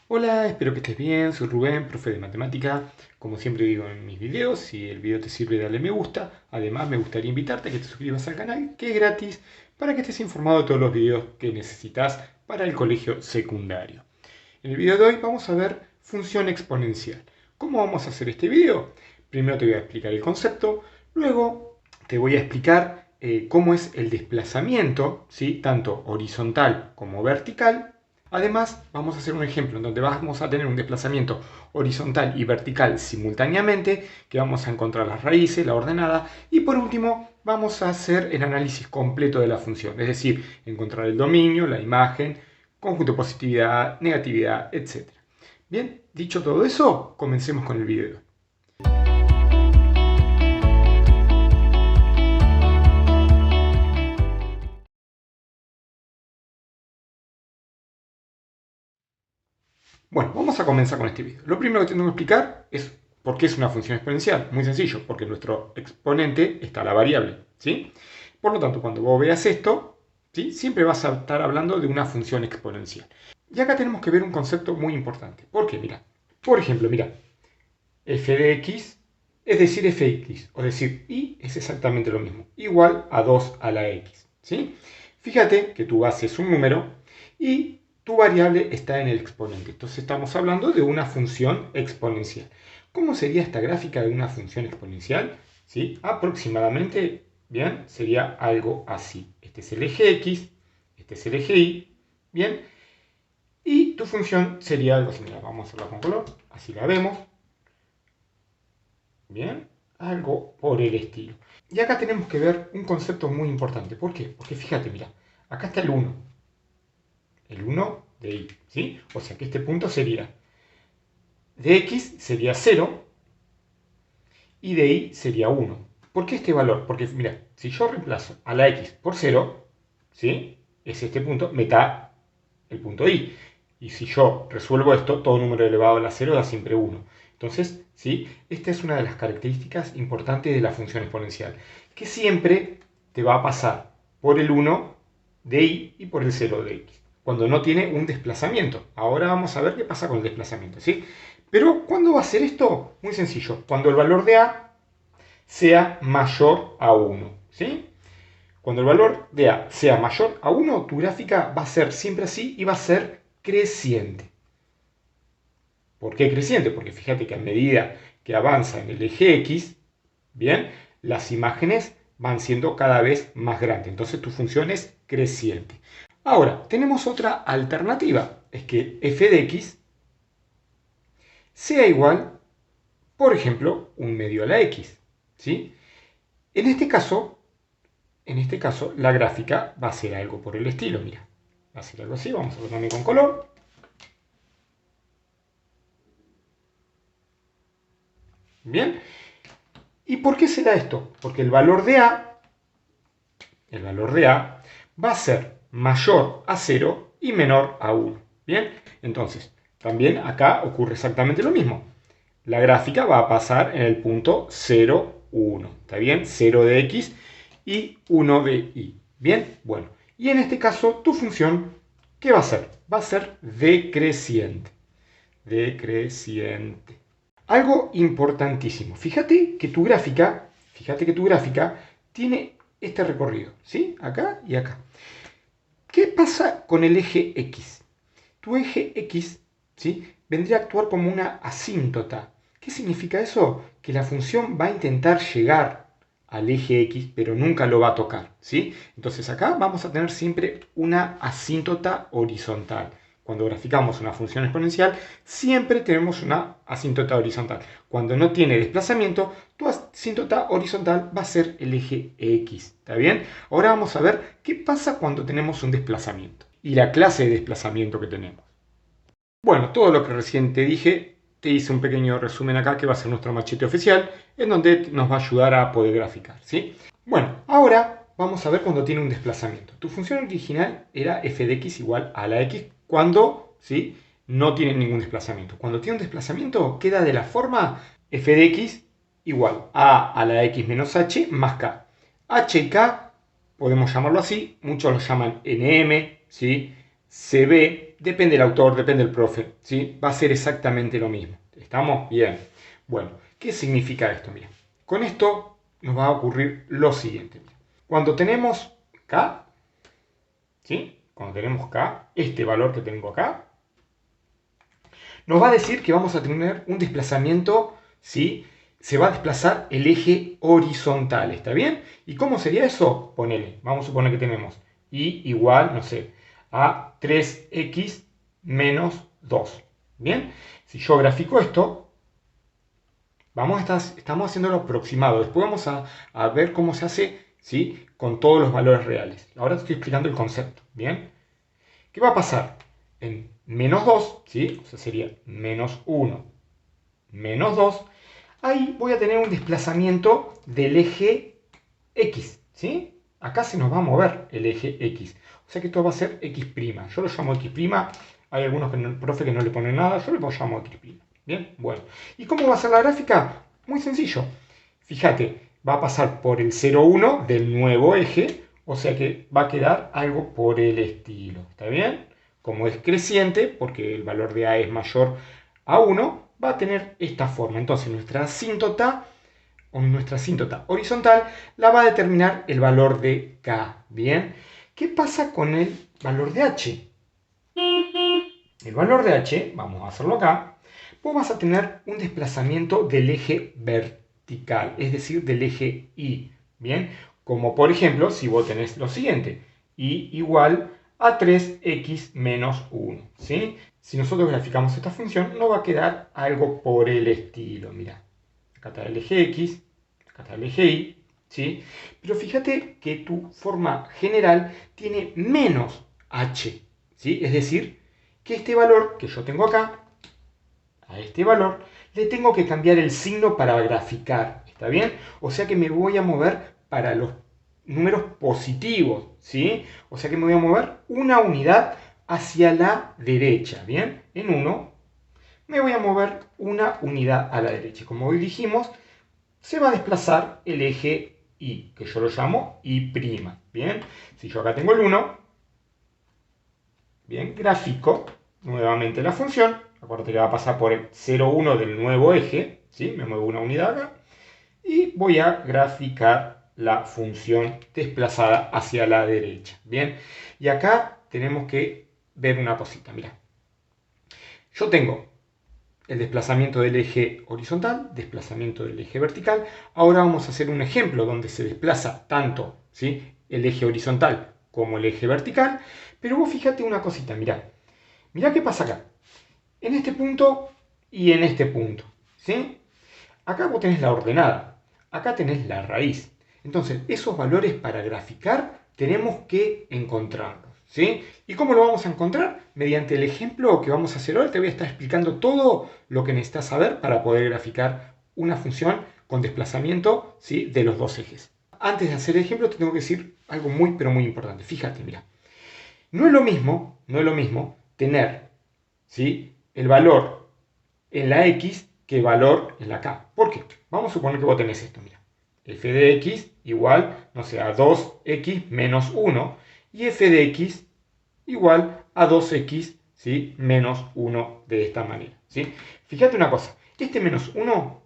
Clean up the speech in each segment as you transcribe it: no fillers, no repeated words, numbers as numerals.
Hola, espero que estés bien, soy Rubén, profe de matemática. Como siempre digo en mis videos, si el video te sirve dale me gusta. Además me gustaría invitarte a que te suscribas al canal, que es gratis, para que estés informado de todos los videos que necesitas para el colegio secundario. En el video de hoy vamos a ver función exponencial. ¿Cómo vamos a hacer este video? Primero te voy a explicar el concepto, luego te voy a explicar cómo es el desplazamiento, ¿sí? Tanto horizontal como vertical. Además, vamos a hacer un ejemplo en donde vamos a tener un desplazamiento horizontal y vertical simultáneamente, que vamos a encontrar las raíces, la ordenada, y por último vamos a hacer el análisis completo de la función, es decir, encontrar el dominio, la imagen, conjunto de positividad, negatividad, etc. Bien, dicho todo eso, comencemos con el video. Bueno, vamos a comenzar con este video. Lo primero que tengo que explicar es por qué es una función exponencial. Muy sencillo, porque en nuestro exponente está la variable, ¿sí? Por lo tanto, cuando vos veas esto, ¿sí? Siempre vas a estar hablando de una función exponencial. Y acá tenemos que ver un concepto muy importante. ¿Por qué? Mira, por ejemplo, mira, f de x, es decir, fx, o decir, y es exactamente lo mismo, igual a 2 a la x, ¿sí? Fíjate que tu base es un número y tu variable está en el exponente. Entonces estamos hablando de una función exponencial. ¿Cómo sería esta gráfica de una función exponencial? ¿Sí? Aproximadamente, bien, sería algo así. Este es el eje x, este es el eje y, bien, y tu función sería algo similar. Vamos a hacerla con color, así la vemos. Bien, algo por el estilo. Y acá tenemos que ver un concepto muy importante. ¿Por qué? Porque fíjate, mira, acá está el 1 de y, ¿sí? O sea que este punto sería de x sería 0 y de y sería 1. ¿Por qué este valor? Porque, mira, si yo reemplazo a la x por 0, ¿sí? Es este punto, me da el punto y. Y si yo resuelvo esto, todo número elevado a la 0 da siempre 1. Entonces, ¿sí? Esta es una de las características importantes de la función exponencial, que siempre te va a pasar por el 1 de y por el 0 de x, cuando no tiene un desplazamiento. Ahora vamos a ver qué pasa con el desplazamiento, ¿sí? Pero, ¿cuándo va a ser esto? Muy sencillo, cuando el valor de a sea mayor a 1, ¿sí? Cuando el valor de a sea mayor a 1, tu gráfica va a ser siempre así y va a ser creciente. ¿Por qué creciente? Porque fíjate que a medida que avanza en el eje x, bien, las imágenes van siendo cada vez más grandes. Entonces tu función es creciente. Ahora, tenemos otra alternativa. Es que f de x sea igual, por ejemplo, 1/2 a la x, ¿sí? En este caso, la gráfica va a ser algo por el estilo, mira. Va a ser algo así, vamos a ponerle con color. Bien. ¿Y por qué será esto? Porque el valor de A va a ser mayor a 0 y menor a 1. Bien, entonces, también acá ocurre exactamente lo mismo. La gráfica va a pasar en el punto 0, 1. ¿Está bien? 0 de x y 1 de y. Bien, bueno. Y en este caso, tu función, ¿qué va a ser? Va a ser decreciente. Decreciente. Algo importantísimo. Fíjate que tu gráfica tiene este recorrido, ¿sí? Acá y acá. ¿Qué pasa con el eje X? Tu eje X, ¿sí? Vendría a actuar como una asíntota. ¿Qué significa eso? Que la función va a intentar llegar al eje X, pero nunca lo va a tocar, ¿sí? Entonces acá vamos a tener siempre una asíntota horizontal. Cuando graficamos una función exponencial, siempre tenemos una asíntota horizontal. Cuando no tiene desplazamiento, tu asíntota horizontal va a ser el eje X. ¿Está bien? Ahora vamos a ver qué pasa cuando tenemos un desplazamiento y la clase de desplazamiento que tenemos. Bueno, todo lo que recién te dije, te hice un pequeño resumen acá que va a ser nuestro machete oficial, en donde nos va a ayudar a poder graficar, ¿sí? Bueno, ahora vamos a ver cuando tiene un desplazamiento. Tu función original era f de x igual a la x cuando, ¿sí? No tiene ningún desplazamiento. Cuando tiene un desplazamiento queda de la forma f de x igual a la x menos h más k. H y k podemos llamarlo así, muchos lo llaman nm, ¿sí? cb, depende del autor, depende del profe, ¿sí? Va a ser exactamente lo mismo. ¿Estamos? Bien. Bueno, ¿qué significa esto? Mira, con esto nos va a ocurrir lo siguiente. Cuando tenemos K, ¿sí? Cuando tenemos K, este valor que tengo acá, nos va a decir que vamos a tener un desplazamiento, ¿sí? Se va a desplazar el eje horizontal, ¿está bien? ¿Y cómo sería eso? Ponele, vamos a suponer que tenemos y igual, no sé, a 3x menos 2, ¿bien? Si yo grafico esto, estamos haciendo lo aproximado, después vamos a ver cómo se hace, ¿sí? Con todos los valores reales. Ahora te estoy explicando el concepto, ¿bien? ¿Qué va a pasar? En menos 2, ¿sí? O sea, sería menos 1, menos 2. Ahí voy a tener un desplazamiento del eje X, ¿sí? Acá se nos va a mover el eje X. O sea que esto va a ser X'. Yo lo llamo X'. Hay algunos profe que no le ponen nada. Yo lo llamo X'. Bien, bueno. ¿Y cómo va a ser la gráfica? Muy sencillo. Fíjate, va a pasar por el 0,1 del nuevo eje. O sea que va a quedar algo por el estilo. ¿Está bien? Como es creciente, porque el valor de A es mayor a 1, va a tener esta forma. Entonces nuestra asíntota horizontal la va a determinar el valor de K. Bien, ¿qué pasa con el valor de H? El valor de H, vamos a hacerlo acá, vos vas a tener un desplazamiento del eje vertical, es decir, del eje Y. Bien, como por ejemplo, si vos tenés lo siguiente, Y igual a 3x menos 1. ¿Sí? Si nosotros graficamos esta función, nos va a quedar algo por el estilo. Mirá, acá está el eje X, acá está el eje Y, ¿sí? Pero fíjate que tu forma general tiene menos h, ¿sí? Es decir, que este valor que yo tengo acá, a este valor, le tengo que cambiar el signo para graficar, ¿está bien? O sea que me voy a mover para los números positivos, ¿sí? O sea que me voy a mover una unidad hacia la derecha, ¿bien? En 1 me voy a mover una unidad a la derecha. Como hoy dijimos, se va a desplazar el eje Y, que yo lo llamo Y'. Bien, si yo acá tengo el 1, bien, grafico nuevamente la función. Acuérdate que va a pasar por el 0,1 del nuevo eje, ¿sí? Me muevo una unidad acá. Y voy a graficar la función desplazada hacia la derecha. Bien, y acá tenemos que ver una cosita. Mira, yo tengo el desplazamiento del eje horizontal, desplazamiento del eje vertical. Ahora vamos a hacer un ejemplo donde se desplaza tanto, ¿sí?, el eje horizontal como el eje vertical. Pero vos fíjate una cosita, mirá. Mirá qué pasa acá. En este punto y en este punto, ¿sí? Acá vos tenés la ordenada, acá tenés la raíz. Entonces, esos valores para graficar tenemos que encontrarlos, ¿sí? ¿Y cómo lo vamos a encontrar? Mediante el ejemplo que vamos a hacer hoy. Te voy a estar explicando todo lo que necesitas saber para poder graficar una función con desplazamiento, ¿sí?, de los dos ejes. Antes de hacer el ejemplo, te tengo que decir algo muy, pero muy importante. Fíjate, mira. No es lo mismo tener, ¿sí?, el valor en la X que valor en la K. ¿Por qué? Vamos a suponer que vos tenés esto, mira. F de X igual, no sé, a 2x menos 1. Y f de X igual a 2x, ¿sí?, menos 1 de esta manera, ¿sí? Fíjate una cosa. Este menos 1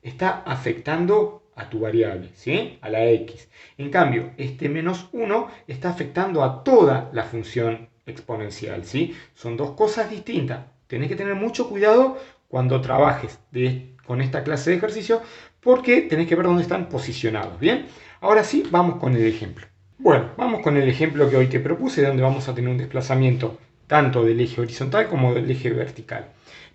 está afectando a tu variable, ¿sí?, a la X. En cambio, este menos 1 está afectando a toda la función exponencial, ¿sí? Son dos cosas distintas. Tenés que tener mucho cuidado cuando trabajes con esta clase de ejercicio, porque tenés que ver dónde están posicionados, ¿bien? Ahora sí, vamos con el ejemplo. Bueno, vamos con el ejemplo que hoy te propuse, donde vamos a tener un desplazamiento tanto del eje horizontal como del eje vertical.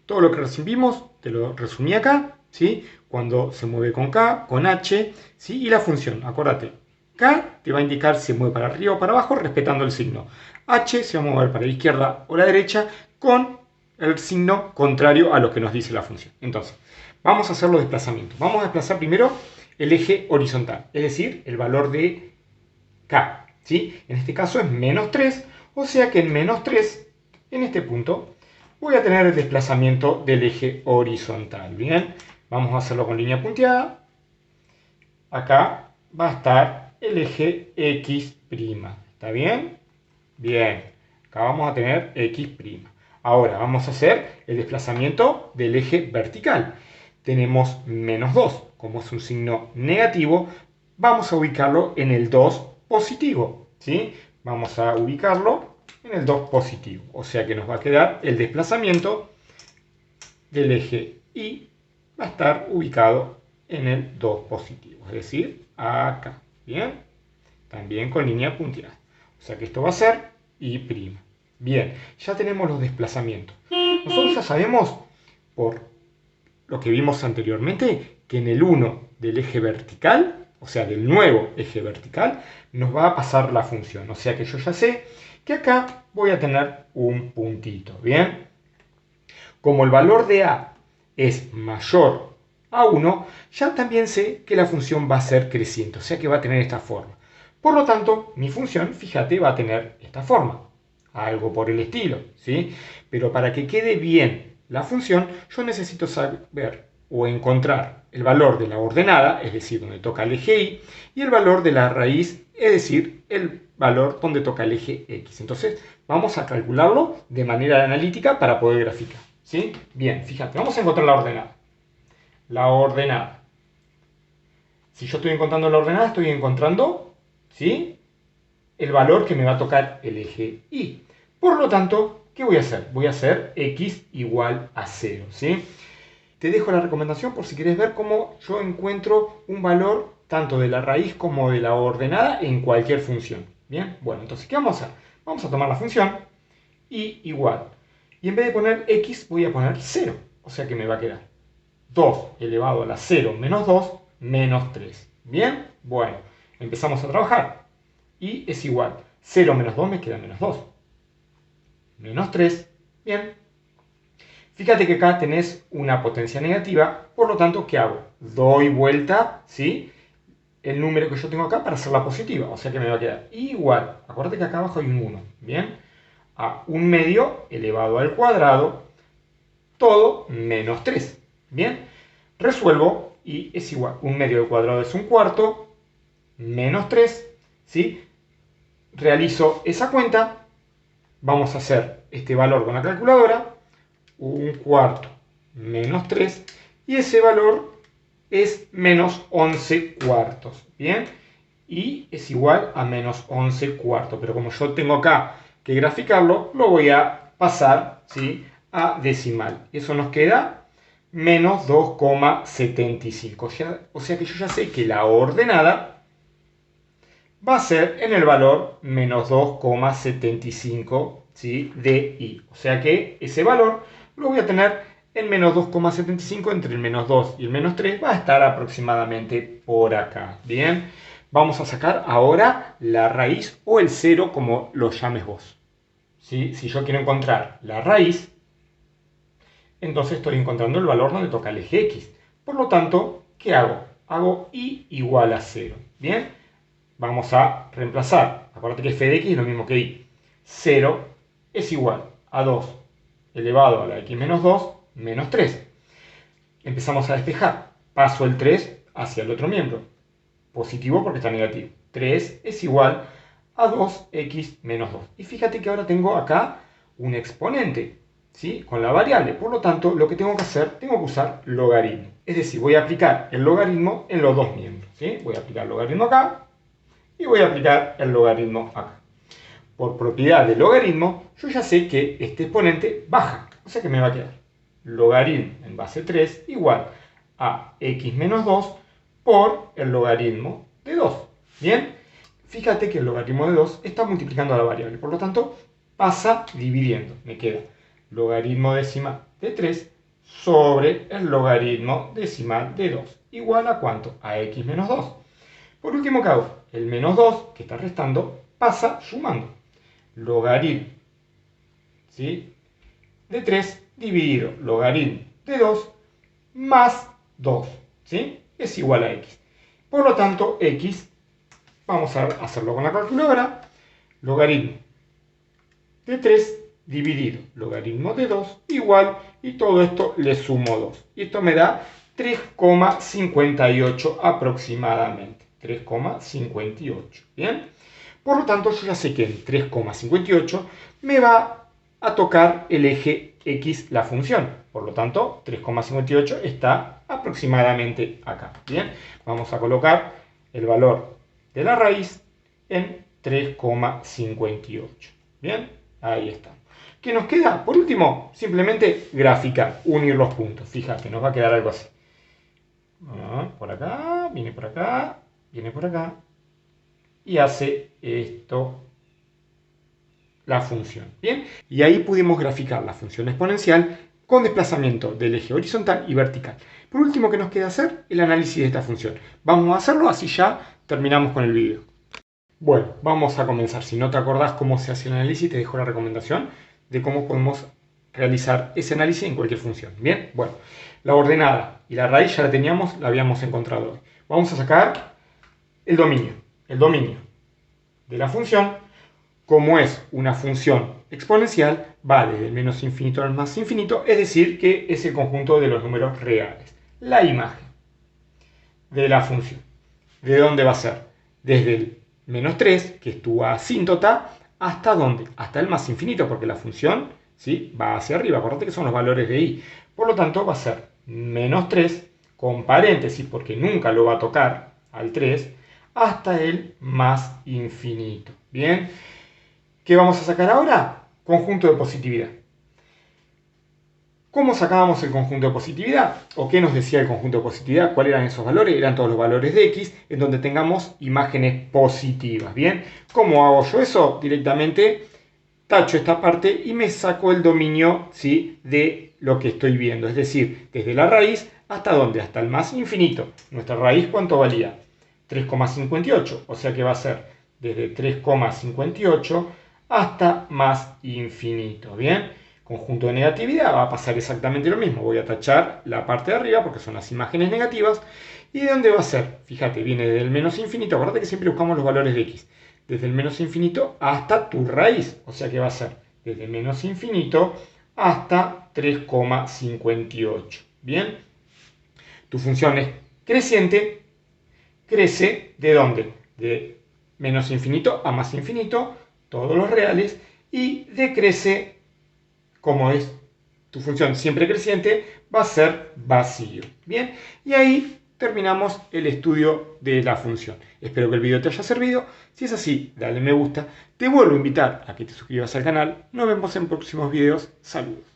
Todo lo que recibimos te lo resumí acá, ¿sí? Cuando se mueve con K, con H, ¿sí? Y la función, acuérdate, K te va a indicar si se mueve para arriba o para abajo, respetando el signo. H se va a mover para la izquierda o la derecha con el signo contrario a lo que nos dice la función. Entonces, vamos a hacer los desplazamientos. Vamos a desplazar primero el eje horizontal, es decir, el valor de K, ¿sí? En este caso es menos 3, o sea que en menos 3, en este punto, voy a tener el desplazamiento del eje horizontal. Bien, vamos a hacerlo con línea punteada. Acá va a estar el eje X'. ¿Está bien? Bien. Acá vamos a tener x'. Ahora vamos a hacer el desplazamiento del eje vertical. Tenemos menos 2. Como es un signo negativo, vamos a ubicarlo en el 2 positivo. ¿Sí? Vamos a ubicarlo en el 2 positivo. O sea que nos va a quedar el desplazamiento del eje Y va a estar ubicado en el 2 positivo. Es decir, acá. ¿Bien? También con línea punteada. O sea que esto va a ser Y'. Bien, ya tenemos los desplazamientos. Nosotros ya sabemos, por lo que vimos anteriormente, que en el 1 del eje vertical, o sea, del nuevo eje vertical, nos va a pasar la función. O sea que yo ya sé que acá voy a tener un puntito. Bien, como el valor de A es mayor a 1, ya también sé que la función va a ser creciente, o sea que va a tener esta forma. Por lo tanto, mi función, fíjate, va a tener esta forma. Algo por el estilo, ¿sí? Pero para que quede bien la función, yo necesito saber o encontrar el valor de la ordenada, es decir, donde toca el eje Y, y el valor de la raíz, es decir, el valor donde toca el eje X. Entonces, vamos a calcularlo de manera analítica para poder graficar, ¿sí? Bien, fíjate, vamos a encontrar la ordenada. La ordenada. Si yo estoy encontrando la ordenada, estoy encontrando, ¿sí?, el valor que me va a tocar el eje Y. Por lo tanto, ¿qué voy a hacer? Voy a hacer x igual a 0, ¿sí? Te dejo la recomendación por si quieres ver cómo yo encuentro un valor tanto de la raíz como de la ordenada en cualquier función. ¿Bien? Bueno, entonces, ¿qué vamos a hacer? Vamos a tomar la función y igual. Y en vez de poner x, voy a poner 0. O sea que me va a quedar 2 elevado a la 0 menos 2 menos 3. ¿Bien? Bueno, empezamos a trabajar. Y es igual. 0 menos 2 me queda menos 2. Menos 3. Bien. Fíjate que acá tenés una potencia negativa. Por lo tanto, ¿qué hago? Doy vuelta, ¿sí?, el número que yo tengo acá para hacerla positiva. O sea que me va a quedar igual. Acuérdate que acá abajo hay un 1. ¿Bien? A 1 medio elevado al cuadrado. Todo menos 3. ¿Bien? Resuelvo y es igual. 1 medio al cuadrado es 1 cuarto. Menos 3. ¿Sí? Realizo esa cuenta, vamos a hacer este valor con la calculadora, 1 cuarto menos 3, y ese valor es menos 11 cuartos, ¿bien? Y es igual a menos 11 cuartos, pero como yo tengo acá que graficarlo, lo voy a pasar, ¿sí?, a decimal. Eso nos queda menos 2,75. O sea que yo ya sé que la ordenada va a ser en el valor menos 2,75, ¿sí?, de Y. O sea que ese valor lo voy a tener en menos 2,75, entre el menos 2 y el menos 3 va a estar aproximadamente por acá. Bien, vamos a sacar ahora la raíz o el 0, como lo llames vos. ¿Sí? Si yo quiero encontrar la raíz, entonces estoy encontrando el valor donde toca el eje X. Por lo tanto, ¿qué hago? Hago Y igual a 0. Bien, vamos a reemplazar. Acuérdate que f de x es lo mismo que y. 0 es igual a 2 elevado a la x menos 2 menos 3. Empezamos a despejar. Paso el 3 hacia el otro miembro. Positivo porque está negativo. 3 es igual a 2x menos 2. Y fíjate que ahora tengo acá un exponente, ¿sí?, con la variable. Por lo tanto, lo que tengo que hacer, tengo que usar logaritmo. Es decir, voy a aplicar el logaritmo en los dos miembros, ¿sí? Voy a aplicar el logaritmo acá y voy a aplicar el logaritmo acá. Por propiedad del logaritmo, yo ya sé que este exponente baja. O sea que me va a quedar logaritmo en base 3 igual a x menos 2 por el logaritmo de 2. ¿Bien? Fíjate que el logaritmo de 2 está multiplicando a la variable. Por lo tanto, pasa dividiendo. Me queda logaritmo decimal de 3 sobre el logaritmo decimal de 2. ¿Igual a cuánto? A x menos 2. Por último, ¿qué hago? El menos 2 que está restando pasa sumando. Logaritmo, ¿sí?, de 3 dividido logaritmo de 2 más 2, ¿sí?, es igual a x. Por lo tanto, x, vamos a hacerlo con la calculadora, logaritmo de 3 dividido logaritmo de 2 igual, y todo esto le sumo 2. Y esto me da 3,58 aproximadamente. 3,58. ¿Bien? Por lo tanto, yo ya sé que en 3,58 me va a tocar el eje X la función. Por lo tanto, 3,58 está aproximadamente acá. Bien, vamos a colocar el valor de la raíz en 3,58. Bien, ahí está. ¿Qué nos queda? Por último, simplemente graficar, unir los puntos. Fíjate, nos va a quedar algo así. Por acá, viene por acá, viene por acá. Y hace esto la función. Bien, y ahí pudimos graficar la función exponencial con desplazamiento del eje horizontal y vertical. Por último, ¿qué nos queda hacer? El análisis de esta función. Vamos a hacerlo, así ya terminamos con el video. Bueno, vamos a comenzar. Si no te acordás cómo se hace el análisis, te dejo la recomendación de cómo podemos realizar ese análisis en cualquier función. Bien, bueno, la ordenada y la raíz ya la teníamos, la habíamos encontrado hoy. Vamos a sacar el dominio. El dominio de la función, como es una función exponencial, va desde el menos infinito al más infinito, es decir, que es el conjunto de los números reales. La imagen de la función. ¿De dónde va a ser? Desde el menos 3, que es tu asíntota, ¿hasta dónde? Hasta el más infinito, porque la función, ¿sí?, va hacia arriba. Acuérdate que son los valores de i. Por lo tanto, va a ser menos 3, con paréntesis, porque nunca lo va a tocar al 3, hasta el más infinito. Bien, ¿qué vamos a sacar ahora? Conjunto de positividad. ¿Cómo sacábamos el conjunto de positividad? ¿O qué nos decía el conjunto de positividad? ¿Cuáles eran esos valores? Eran todos los valores de x en donde tengamos imágenes positivas. ¿Bien? ¿Cómo hago yo eso? Directamente tacho esta parte y me saco el dominio, ¿sí?, de lo que estoy viendo. Es decir, desde la raíz, ¿hasta dónde? Hasta el más infinito. Nuestra raíz, ¿cuánto valía? 3,58. O sea que va a ser desde 3,58 hasta más infinito. ¿Bien? Conjunto de negatividad, va a pasar exactamente lo mismo. Voy a tachar la parte de arriba porque son las imágenes negativas. ¿Y de dónde va a ser? Fíjate, viene desde el menos infinito. Acuérdate que siempre buscamos los valores de x. Desde el menos infinito hasta tu raíz. O sea que va a ser desde el menos infinito hasta 3,58. ¿Bien? Tu función es creciente. Crece ¿de dónde? De menos infinito a más infinito, todos los reales. Y decrece, como es tu función siempre creciente, va a ser vacío. Bien, y ahí terminamos el estudio de la función. Espero que el video te haya servido. Si es así, dale me gusta. Te vuelvo a invitar a que te suscribas al canal. Nos vemos en próximos videos. Saludos.